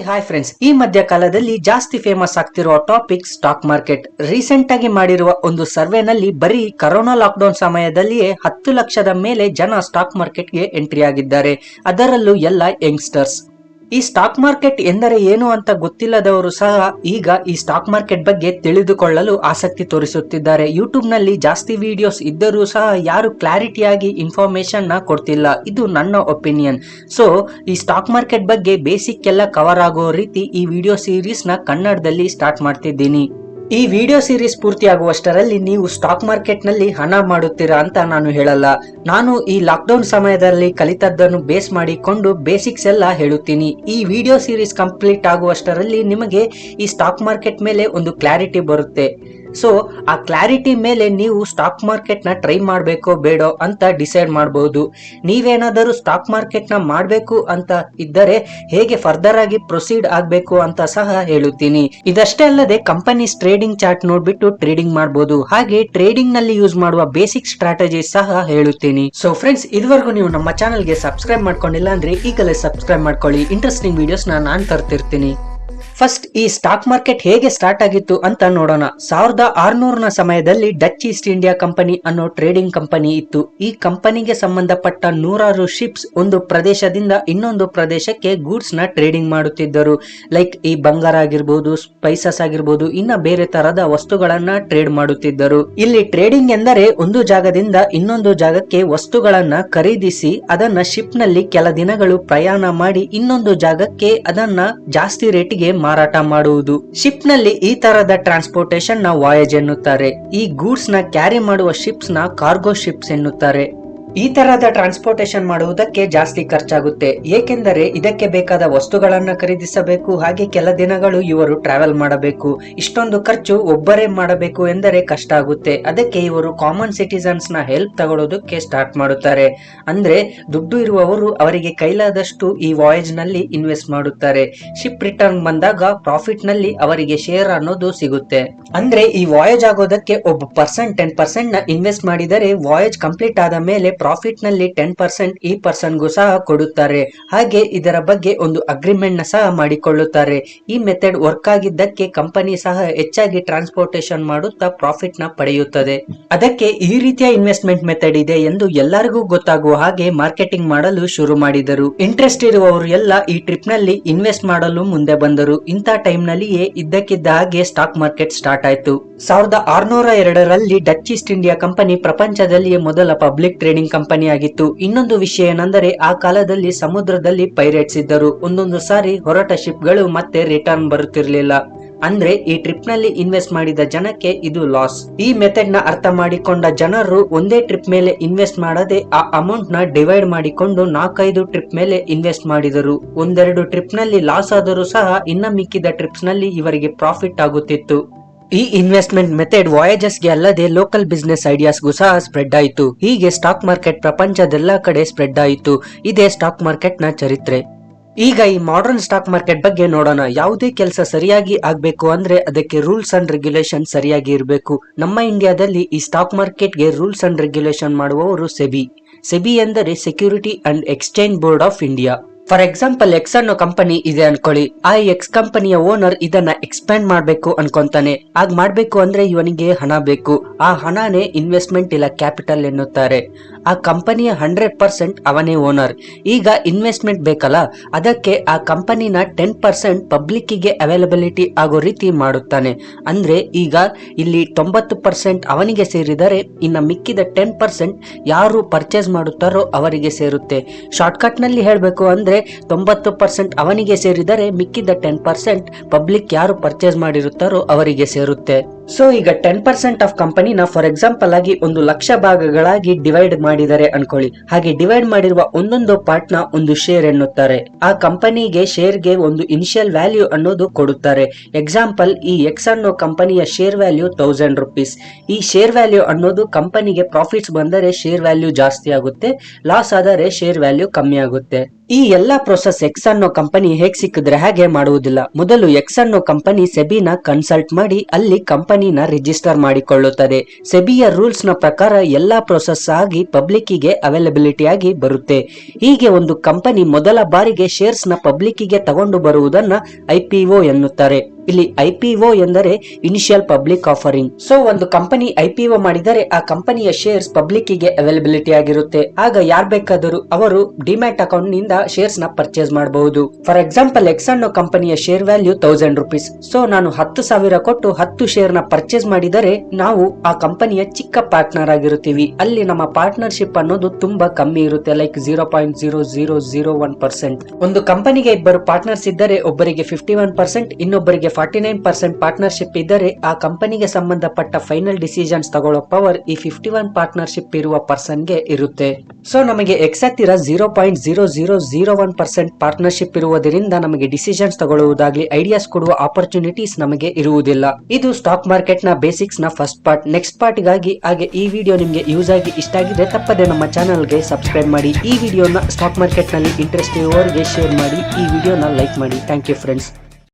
Hi friends, ಈ ಮಧ್ಯ ಕಾಲದಲ್ಲಿ ಜಾಸ್ತಿ ಫೇಮಸ್ ಆಗ್ತಿರುವ ಟಾಪಿಕ್ ಸ್ಟಾಕ್ ಮಾರ್ಕೆಟ್. ರೀಸೆಂಟ್ ಆಗಿ ಮಾಡಿರುವ ಒಂದು ಸರ್ವೆನಲ್ಲಿ ಬರೀ ಕರೋನಾ ಲಾಕ್ಡೌನ್ ಸಮಯದಲ್ಲಿಯೇ 10 ಲಕ್ಷದ ಮೇಲೆ ಜನ ಸ್ಟಾಕ್ ಮಾರ್ಕೆಟ್ಗೆ ಎಂಟ್ರಿ ಆಗಿದ್ದಾರೆ. ಅದರಲ್ಲೂ ಎಲ್ಲ ಯಂಗ್ಸ್ಟರ್ಸ್. ಈ ಸ್ಟಾಕ್ ಮಾರ್ಕೆಟ್ ಎಂದರೆ ಏನು ಅಂತ ಗೊತ್ತಿಲ್ಲದವರು ಸಹ ಈಗ ಈ ಸ್ಟಾಕ್ ಮಾರ್ಕೆಟ್ ಬಗ್ಗೆ ತಿಳಿದುಕೊಳ್ಳಲು ಆಸಕ್ತಿ ತೋರಿಸುತ್ತಿದ್ದಾರೆ. ಯೂಟ್ಯೂಬ್ ನಲ್ಲಿ ಜಾಸ್ತಿ ವಿಡಿಯೋಸ್ ಇದ್ದರೂ ಸಹ ಯಾರು ಕ್ಲಾರಿಟಿಯಾಗಿ ಇನ್ಫಾರ್ಮೇಶನ್ ನ ಕೊಡ್ತಿಲ್ಲ. ಇದು ನನ್ನ ಒಪಿನಿಯನ್. ಸೊ ಈ ಸ್ಟಾಕ್ ಮಾರ್ಕೆಟ್ ಬಗ್ಗೆ ಬೇಸಿಕ್ ಎಲ್ಲ ಕವರ್ ಆಗೋ ರೀತಿ ಈ ವಿಡಿಯೋ ಸೀರೀಸ್ ನ ಕನ್ನಡದಲ್ಲಿ ಸ್ಟಾರ್ಟ್ ಮಾಡ್ತಿದ್ದೀನಿ. ಈ ವಿಡಿಯೋ ಸೀರೀಸ್ ಪೂರ್ತಿಯಾಗುವಷ್ಟರಲ್ಲಿ ನೀವು ಸ್ಟಾಕ್ ಮಾರ್ಕೆಟ್ ನಲ್ಲಿ ಹಣ ಮಾಡುತ್ತೀರಾ ಅಂತ ನಾನು ಹೇಳಲ್ಲ. ನಾನು ಈ ಲಾಕ್ಡೌನ್ ಸಮಯದಲ್ಲಿ ಕಲಿತದ್ದನ್ನು ಬೇಸ್ ಮಾಡಿಕೊಂಡು ಬೇಸಿಕ್ಸ್ ಎಲ್ಲ ಹೇಳುತ್ತೀನಿ. ಈ ವಿಡಿಯೋ ಸೀರೀಸ್ ಕಂಪ್ಲೀಟ್ ಆಗುವಷ್ಟರಲ್ಲಿ ನಿಮಗೆ ಈ ಸ್ಟಾಕ್ ಮಾರ್ಕೆಟ್ ಮೇಲೆ ಒಂದು ಕ್ಲಾರಿಟಿ ಬರುತ್ತೆ. ಸೊ ಆ ಕ್ಲಾರಿಟಿ ಮೇಲೆ ನೀವು ಸ್ಟಾಕ್ ಮಾರ್ಕೆಟ್ ನ ಟ್ರೈ ಮಾಡಬೇಕೋ ಬೇಡೋ ಅಂತ ಡಿಸೈಡ್ ಮಾಡಬಹುದು. ನೀವೇನಾದರೂ ಸ್ಟಾಕ್ ಮಾರ್ಕೆಟ್ ನ ಮಾಡಬೇಕು ಅಂತ ಇದ್ದರೆ ಹೇಗೆ ಫರ್ದರ್ ಆಗಿ ಪ್ರೊಸೀಡ್ ಆಗಬೇಕು ಅಂತ ಸಹ ಹೇಳುತ್ತೀನಿ. ಇದಷ್ಟೇ ಅಲ್ಲದೆ ಕಂಪನೀಸ್ ಟ್ರೇಡಿಂಗ್ ಚಾರ್ಟ್ ನೋಡ್ಬಿಟ್ಟು ಟ್ರೇಡಿಂಗ್ ಮಾಡಬಹುದು. ಹಾಗೆ ಟ್ರೇಡಿಂಗ್ ನಲ್ಲಿ ಯೂಸ್ ಮಾಡುವ ಬೇಸಿಕ್ ಸ್ಟ್ರಾಟಜಿ ಸಹ ಹೇಳುತ್ತೀನಿ. ಸೊ ಫ್ರೆಂಡ್ಸ್, ಇದುವರೆಗೂ ನೀವು ನಮ್ಮ ಚಾನಲ್ ಗೆ ಸಬ್ಸ್ಕ್ರೈಬ್ ಮಾಡ್ಕೊಂಡಿಲ್ಲ ಅಂದ್ರೆ ಈಗಲೇ ಸಬ್ಸ್ಕ್ರೈಬ್ ಮಾಡ್ಕೊಳ್ಳಿ. ಇಂಟ್ರೆಸ್ಟಿಂಗ್ ವಿಡಿಯೋಸ್ ನಾನು ತರ್ತಿರ್ತೀನಿ. ಫಸ್ಟ್ ಈ ಸ್ಟಾಕ್ ಮಾರ್ಕೆಟ್ ಹೇಗೆ ಸ್ಟಾರ್ಟ್ ಆಗಿತ್ತು ಅಂತ ನೋಡೋಣ. 1600ನ ಸಮಯದಲ್ಲಿ ಡಚ್ ಈಸ್ಟ್ ಇಂಡಿಯಾ ಕಂಪನಿ ಅನ್ನೋ ಟ್ರೇಡಿಂಗ್ ಕಂಪನಿ ಇತ್ತು. ಈ ಕಂಪನಿಗೆ ಸಂಬಂಧಪಟ್ಟ 100 ಶಿಪ್ಸ್ ಒಂದು ಪ್ರದೇಶದಿಂದ ಇನ್ನೊಂದು ಪ್ರದೇಶಕ್ಕೆ ಗೂಡ್ಸ್ ನ ಟ್ರೇಡಿಂಗ್ ಮಾಡುತ್ತಿದ್ದರು. ಲೈಕ್ ಈ ಬಂಗಾರ ಆಗಿರ್ಬೋದು, ಸ್ಪೈಸಸ್ ಆಗಿರ್ಬೋದು, ಇನ್ನ ಬೇರೆ ತರದ ವಸ್ತುಗಳನ್ನ ಟ್ರೇಡ್ ಮಾಡುತ್ತಿದ್ದರು. ಇಲ್ಲಿ ಟ್ರೇಡಿಂಗ್ ಎಂದರೆ ಒಂದು ಜಾಗದಿಂದ ಇನ್ನೊಂದು ಜಾಗಕ್ಕೆ ವಸ್ತುಗಳನ್ನ ಖರೀದಿಸಿ ಅದನ್ನ ಶಿಪ್ ನಲ್ಲಿ ಕೆಲ ದಿನಗಳು ಪ್ರಯಾಣ ಮಾಡಿ ಇನ್ನೊಂದು ಜಾಗಕ್ಕೆ ಅದನ್ನ ಜಾಸ್ತಿ ರೇಟಿಗೆ ಮಾರಾಟ ಮಾಡುವುದು. ಶಿಪ್ ನಲ್ಲಿ ಈ ತರದ ಟ್ರಾನ್ಸ್ಪೋರ್ಟೇಶನ್ ನ ವಾಯೇಜ್ ಎನ್ನುತ್ತಾರೆ. ಈ ಗೂಡ್ಸ್ ನ ಕ್ಯಾರಿ ಮಾಡುವ ಶಿಪ್ಸ್ ನ ಕಾರ್ಗೋ ಶಿಪ್ಸ್ ಎನ್ನುತ್ತಾರೆ. ಈ ತರಹದ ಟ್ರಾನ್ಸ್ಪೋರ್ಟೇಶನ್ ಮಾಡುವುದಕ್ಕೆ ಜಾಸ್ತಿ ಖರ್ಚಾಗುತ್ತೆ. ಏಕೆಂದರೆ ಇದಕ್ಕೆ ಬೇಕಾದ ವಸ್ತುಗಳನ್ನ ಖರೀದಿಸಬೇಕು. ಹಾಗೆ ಕೆಲ ದಿನಗಳು ಇವರು ಟ್ರಾವೆಲ್ ಮಾಡಬೇಕು. ಇಷ್ಟೊಂದು ಖರ್ಚು ಒಬ್ಬರೇ ಮಾಡಬೇಕು ಎಂದರೆ ಕಷ್ಟ ಆಗುತ್ತೆ. ಅದಕ್ಕೆ ಇವರು ಕಾಮನ್ ಸಿಟಿಸನ್ಸ್ ನ ಹೆಲ್ಪ್ ತಗೊಳ್ಳೋದಕ್ಕೆ ಸ್ಟಾರ್ಟ್ ಮಾಡುತ್ತಾರೆ. ಅಂದ್ರೆ ದುಡ್ಡು ಇರುವವರು ಅವರಿಗೆ ಕೈಲಾದಷ್ಟು ಈ ವಾಯೇಜ್ ನಲ್ಲಿ ಇನ್ವೆಸ್ಟ್ ಮಾಡುತ್ತಾರೆ. ಶಿಪ್ ರಿಟರ್ನ್ ಬಂದಾಗ ಪ್ರಾಫಿಟ್ ನಲ್ಲಿ ಅವರಿಗೆ ಶೇರ್ ಅನ್ನೋದು ಸಿಗುತ್ತೆ. ಅಂದ್ರೆ ಈ ವಾಯೇಜ್ ಆಗೋದಕ್ಕೆ ಒಬ್ಬ ಪರ್ಸನ್ 10% ನ ಇನ್ವೆಸ್ಟ್ ಮಾಡಿದರೆ ವಾಯೇಜ್ ಕಂಪ್ಲೀಟ್ ಆದ ಮೇಲೆ ಪ್ರಾಫಿಟ್ ನಲ್ಲಿ 10% ಈ ಪರ್ಸನ್ ಗೂ ಸಹ ಕೊಡುತ್ತಾರೆ. ಹಾಗೆ ಇದರ ಬಗ್ಗೆ ಒಂದು ಅಗ್ರಿಮೆಂಟ್ ನ ಸಹ ಮಾಡಿಕೊಳ್ಳುತ್ತಾರೆ. ಈ ಮೆಥಡ್ ವರ್ಕ್ ಆಗಿದ್ದಕ್ಕೆ ಕಂಪನಿ ಸಹ ಹೆಚ್ಚಾಗಿ ಟ್ರಾನ್ಸ್ಪೋರ್ಟೇಶನ್ ಮಾಡುತ್ತಾ ಪ್ರಾಫಿಟ್ ನ ಪಡೆಯುತ್ತದೆ. ಅದಕ್ಕೆ ಈ ರೀತಿಯ ಇನ್ವೆಸ್ಟ್ಮೆಂಟ್ ಮೆಥಡ್ ಇದೆ ಎಂದು ಎಲ್ಲರಿಗೂ ಗೊತ್ತಾಗುವ ಹಾಗೆ ಮಾರ್ಕೆಟಿಂಗ್ ಮಾಡಲು ಶುರು ಮಾಡಿದರು. ಇಂಟ್ರೆಸ್ಟ್ ಇರುವವರು ಎಲ್ಲ ಈ ಟ್ರಿಪ್ ನಲ್ಲಿ ಇನ್ವೆಸ್ಟ್ ಮಾಡಲು ಮುಂದೆ ಬಂದರು. ಇಂಥ ಟೈಮ್ ನಲ್ಲಿಯೇ ಇದ್ದಕ್ಕಿದ್ದ ಹಾಗೆ ಸ್ಟಾಕ್ ಮಾರ್ಕೆಟ್ ಸ್ಟಾರ್ಟ್ ಆಯ್ತು. 1602ರಲ್ಲಿ ಡಚ್ ಈಸ್ಟ್ ಇಂಡಿಯಾ ಕಂಪನಿ ಪ್ರಪಂಚದಲ್ಲಿಯೇ ಮೊದಲ ಪಬ್ಲಿಕ್ ಟ್ರೇಡಿಂಗ್ ಕಂಪನಿ ಆಗಿತ್ತು. ಇನ್ನೊಂದು ವಿಷಯ ಏನೆಂದರೆ ಆ ಕಾಲದಲ್ಲಿ ಸಮುದ್ರದಲ್ಲಿ ಪೈರೇಟ್ಸ್ ಇದ್ದರು. ಒಂದೊಂದು ಸಾರಿ ಹೊರಟ ಶಿಪ್ ಗಳು ಮತ್ತೆ ರಿಟರ್ನ್ ಬರುತ್ತಿರಲಿಲ್ಲ. ಅಂದ್ರೆ ಈ ಟ್ರಿಪ್ ನಲ್ಲಿ ಇನ್ವೆಸ್ಟ್ ಮಾಡಿದ ಜನಕ್ಕೆ ಇದು ಲಾಸ್. ಈ ಮೆಥಡ್ ನ ಅರ್ಥ ಮಾಡಿಕೊಂಡ ಜನರು ಒಂದೇ ಟ್ರಿಪ್ ಮೇಲೆ ಇನ್ವೆಸ್ಟ್ ಮಾಡದೆ ಆ ಅಮೌಂಟ್ ನ ಡಿವೈಡ್ ಮಾಡಿಕೊಂಡು 4-5 ಟ್ರಿಪ್ ಮೇಲೆ ಇನ್ವೆಸ್ಟ್ ಮಾಡಿದರು. ಒಂದೆರಡು ಟ್ರಿಪ್ ನಲ್ಲಿ ಲಾಸ್ ಆದರೂ ಸಹ ಇನ್ನ ಮಿಕ್ಕಿದ ಟ್ರಿಪ್ಸ್ ನಲ್ಲಿ ಇವರಿಗೆ ಪ್ರಾಫಿಟ್ ಆಗುತ್ತಿತ್ತು. ಈ ಇನ್ವೆಸ್ಟ್ಮೆಂಟ್ ಮೆಥಡ್ ವಾಯೇಜಸ್ ಗೆ ಅಲ್ಲದೆ ಲೋಕಲ್ ಬಿಸ್ನೆಸ್ ಐಡಿಯಾಸ್ ಗೂ ಸಹ ಸ್ಪ್ರೆಡ್ ಆಯಿತು. ಹೀಗೆ ಸ್ಟಾಕ್ ಮಾರ್ಕೆಟ್ ಪ್ರಪಂಚದೆಲ್ಲ ಕಡೆ ಸ್ಪ್ರೆಡ್ ಆಯಿತು. ಇದೇ ಸ್ಟಾಕ್ ಮಾರ್ಕೆಟ್ ನ ಚರಿತ್ರೆ. ಈಗ ಈ ಮಾಡರ್ನ್ ಸ್ಟಾಕ್ ಮಾರ್ಕೆಟ್ ಬಗ್ಗೆ ನೋಡೋಣ. ಯಾವುದೇ ಕೆಲಸ ಸರಿಯಾಗಿ ಆಗ್ಬೇಕು ಅಂದ್ರೆ ಅದಕ್ಕೆ ರೂಲ್ಸ್ ಅಂಡ್ ರೆಗ್ಯುಲೇಷನ್ ಸರಿಯಾಗಿ ಇರಬೇಕು. ನಮ್ಮ ಇಂಡಿಯಾದಲ್ಲಿ ಈ ಸ್ಟಾಕ್ ಮಾರ್ಕೆಟ್ ಗೆ ರೂಲ್ಸ್ ಅಂಡ್ ರೆಗ್ಯುಲೇಷನ್ ಮಾಡುವವರು ಸೆಬಿ ಎಂದರೆ security and exchange board of India. For example X ಅನ್ನೋ ಕಂಪನಿ ಇದೆ ಅನ್ಕೊಳ್ಳಿ. ಆ ಎಕ್ಸ್ ಕಂಪನಿಯ ಓನರ್ ಇದನ್ನ ಎಕ್ಸ್ಪ್ಯಾಂಡ್ ಮಾಡ್ಬೇಕು ಅನ್ಕೊಂತಾನೆ. ಆಗ ಮಾಡ್ಬೇಕು ಅಂದ್ರೆ ಇವನಿಗೆ ಹಣ ಬೇಕು. ಆ ಹಣನೇ ಇನ್ವೆಸ್ಟ್ಮೆಂಟ್ ಇಲ್ಲ ಕ್ಯಾಪಿಟಲ್ ಎನ್ನುತ್ತಾರೆ. ಆ ಕಂಪನಿಯ 100% ಅವನೇ ಓನರ್. ಈಗ ಇನ್ವೆಸ್ಟ್ಮೆಂಟ್ ಬೇಕಲ್ಲ, ಅದಕ್ಕೆ ಆ ಕಂಪನಿನ 10% ಪಬ್ಲಿಕ್ ಗೆ ಅವೈಲಬಿಲಿಟಿ ಆಗೋ ರೀತಿ ಮಾಡುತ್ತಾನೆ. ಅಂದ್ರೆ ಈಗ ಇಲ್ಲಿ 90% ಅವನಿಗೆ ಸೇರಿದರೆ ಇನ್ನ ಮಿಕ್ಕಿದ 10% ಯಾರು ಪರ್ಚೇಸ್ ಮಾಡುತ್ತಾರೋ ಅವರಿಗೆ ಸೇರುತ್ತೆ. ಶಾರ್ಟ್ ಕಟ್ ನಲ್ಲಿ ಹೇಳ್ಬೇಕು ಅಂದ್ರೆ 90% ಅವನಿಗೆ ಸೇರಿದರೆ ಮಿಕ್ಕಿದ 10% ಪಬ್ಲಿಕ್ ಯಾರು ಪರ್ಚೇಸ್ ಮಾಡಿರುತ್ತಾರೋ ಅವರಿಗೆ ಸೇರುತ್ತೆ. ಸೊ ಈಗ 10% ಆಫ್ ಕಂಪನಿನ ಫಾರ್ ಎಕ್ಸಾಂಪಲ್ ಆಗಿ 1,00,000 ಭಾಗಗಳಾಗಿ ಡಿವೈಡ್ ಮಾಡಿದರೆ ಅನ್ಕೊಳ್ಳಿ. ಹಾಗೆ ಡಿವೈಡ್ ಮಾಡಿರುವ ಒಂದೊಂದು ಪಾರ್ಟ್ ನ ಒಂದು ಶೇರ್ ಎನ್ನುತ್ತಾರೆ. ಆ ಕಂಪನಿಗೆ ಶೇರ್ ಗೆ ಒಂದು ಇನಿಷಿಯಲ್ ವ್ಯಾಲ್ಯೂ ಅನ್ನೋದು ಕೊಡುತ್ತಾರೆ. ಎಕ್ಸಾಂಪಲ್ ಈ ಎಕ್ಸ್ ಅನ್ನೋ ಕಂಪನಿಯ ಶೇರ್ ವ್ಯಾಲ್ಯೂ 1000 ರೂಪೀಸ್. ಈ ಶೇರ್ ವ್ಯಾಲ್ಯೂ ಅನ್ನೋದು ಕಂಪನಿಗೆ ಪ್ರಾಫಿಟ್ಸ್ ಬಂದರೆ ಶೇರ್ ವ್ಯಾಲ್ಯೂ ಜಾಸ್ತಿ ಆಗುತ್ತೆ, ಲಾಸ್ ಆದರೆ ಶೇರ್ ವ್ಯಾಲ್ಯೂ ಕಮ್ಮಿ ಆಗುತ್ತೆ. ಈ ಎಲ್ಲಾ ಪ್ರೊಸೆಸ್ ಎಕ್ಸ್ ಅನ್ನೋ ಕಂಪನಿ ಹೇಗ್ ಸಿಕ್ಕಿದ್ರೆ ಹಾಗೆ ಮಾಡುವುದಿಲ್ಲ. ಮೊದಲು ಎಕ್ಸ್ ಅನ್ನೋ ಕಂಪನಿ ಸೆಬಿನ ಕನ್ಸಲ್ಟ್ ಮಾಡಿ ಅಲ್ಲಿ ಕಂಪನಿ ಕಂಪನಿನ ರಿಜಿಸ್ಟರ್ ಮಾಡಿಕೊಳ್ಳುತ್ತದೆ. ಸೆಬಿಯ ರೂಲ್ಸ್ ನ ಪ್ರಕಾರ ಎಲ್ಲಾ ಪ್ರೊಸೆಸ್ ಆಗಿ ಪಬ್ಲಿಕ್ಕಿಗೆ ಅವೈಲಬಿಲಿಟಿ ಆಗಿ ಬರುತ್ತೆ. ಹೀಗೆ ಒಂದು ಕಂಪನಿ ಮೊದಲ ಬಾರಿಗೆ ಶೇರ್ಸ್ ನ ಪಬ್ಲಿಕ್ಕಿಗೆ ತಗೊಂಡು ಬರುವುದನ್ನ IPO ಎನ್ನುತ್ತಾರೆ. ಇಲ್ಲಿ IPO ಎಂದರೆ ಇನಿಷಿಯಲ್ ಪಬ್ಲಿಕ್ ಆಫರಿಂಗ್. ಸೊ ಒಂದು ಕಂಪನಿ IPO ಮಾಡಿದರೆ ಆ ಕಂಪನಿಯ ಶೇರ್ಸ್ ಪಬ್ಲಿಕ್ಕಿಗೆ ಅವೈಲಬಿಲಿಟಿ ಆಗಿರುತ್ತೆ. ಆಗ ಯಾರ್ ಬೇಕಾದರೂ ಅವರು ಡಿಮ್ಯಾಟ್ ಅಕೌಂಟ್ ನಿಂದ ಶೇರ್ಸ್ ನ ಪರ್ಚೇಸ್ ಮಾಡಬಹುದು. ಫಾರ್ ಎಕ್ಸಾಂಪಲ್ ಎಕ್ಸ್ ಅನ್ನೋ ಕಂಪನಿಯ ಶೇರ್ ವ್ಯಾಲ್ಯೂ 1000 ರೂಪೀಸ್. ಸೊ ನಾನು 10,000 ಕೊಟ್ಟು 10 ಶೇರ್ ನ ಪರ್ಚೇಸ್ ಮಾಡಿದರೆ ನಾವು ಆ ಕಂಪನಿಯ ಚಿಕ್ಕ ಪಾರ್ಟ್ನರ್ ಆಗಿರುತ್ತೀವಿ. ಅಲ್ಲಿ ನಮ್ಮ ಪಾರ್ಟ್ನರ್ಶಿಪ್ ಅನ್ನೋದು ತುಂಬಾ ಕಮ್ಮಿ ಇರುತ್ತೆ, ಲೈಕ್ 0.0001%. ಒಂದು ಕಂಪನಿಗೆ ಇಬ್ಬರು ಪಾರ್ಟ್ನರ್ಸ್ ಇದ್ದರೆ ಒಬ್ಬರಿಗೆ 51%, ಇನ್ನೊಬ್ಬರಿಗೆ 49% ಪಾರ್ಟ್ನರ್ಶಿಪ್ ಇದ್ದರೆ ಆ ಕಂಪನಿಗೆ ಸಂಬಂಧಪಟ್ಟ ಫೈನಲ್ ಡಿಸಿಷನ್ಸ್ ತಗೊಳ್ಳೋ ಪವರ್ ಈ 51 ಪಾರ್ಟ್ನರ್ಶಿಪ್ ಇರುವ ಪರ್ಸನ್ ಗೆ ಇರುತ್ತೆ. ಸೊ ನಮಗೆ ಎಕ್ಸ್ ಹತ್ತಿರ 0.0001% ಪಾರ್ಟ್ನರ್ಶಿಪ್ ಇರುವುದರಿಂದ ನಮಗೆ ಡಿಸಿಷನ್ಸ್ ತಗೊಳ್ಳುವುದಾಗ್ಲಿ ಐಡಿಯಾಸ್ ಕೊಡುವ ಆಪರ್ಚುನಿಟೀಸ್ ನಮಗೆ ಇರುವುದಿಲ್ಲ. ಇದು ಸ್ಟಾಕ್ ಮಾರ್ಕೆಟ್ ನ ಬೇಸಿಕ್ಸ್ ನ ಫಸ್ಟ್ ಪಾರ್ಟ್. ನೆಕ್ಸ್ಟ್ ಪಾರ್ಟ್ ಗಾಗಿ ಹಾಗೆ ಈ ವಿಡಿಯೋ ನಿಮಗೆ ಯೂಸ್ ಆಗಿ ಇಷ್ಟ ಆಗಿದೆ ತಪ್ಪದೆ ನಮ್ಮ ಚಾನಲ್ ಗೆ ಸಬ್ಸ್ಕ್ರೈಬ್ ಮಾಡಿ. ಈ ವಿಡಿಯೋನ ಸ್ಟಾಕ್ ಮಾರ್ಕೆಟ್ ನಲ್ಲಿ ಇಂಟ್ರೆಸ್ಟ್ ಇರುವವರಿಗೆ ಶೇರ್ ಮಾಡಿ. ಈ ವಿಡಿಯೋನ ಲೈಕ್ ಮಾಡಿ. Thank you friends.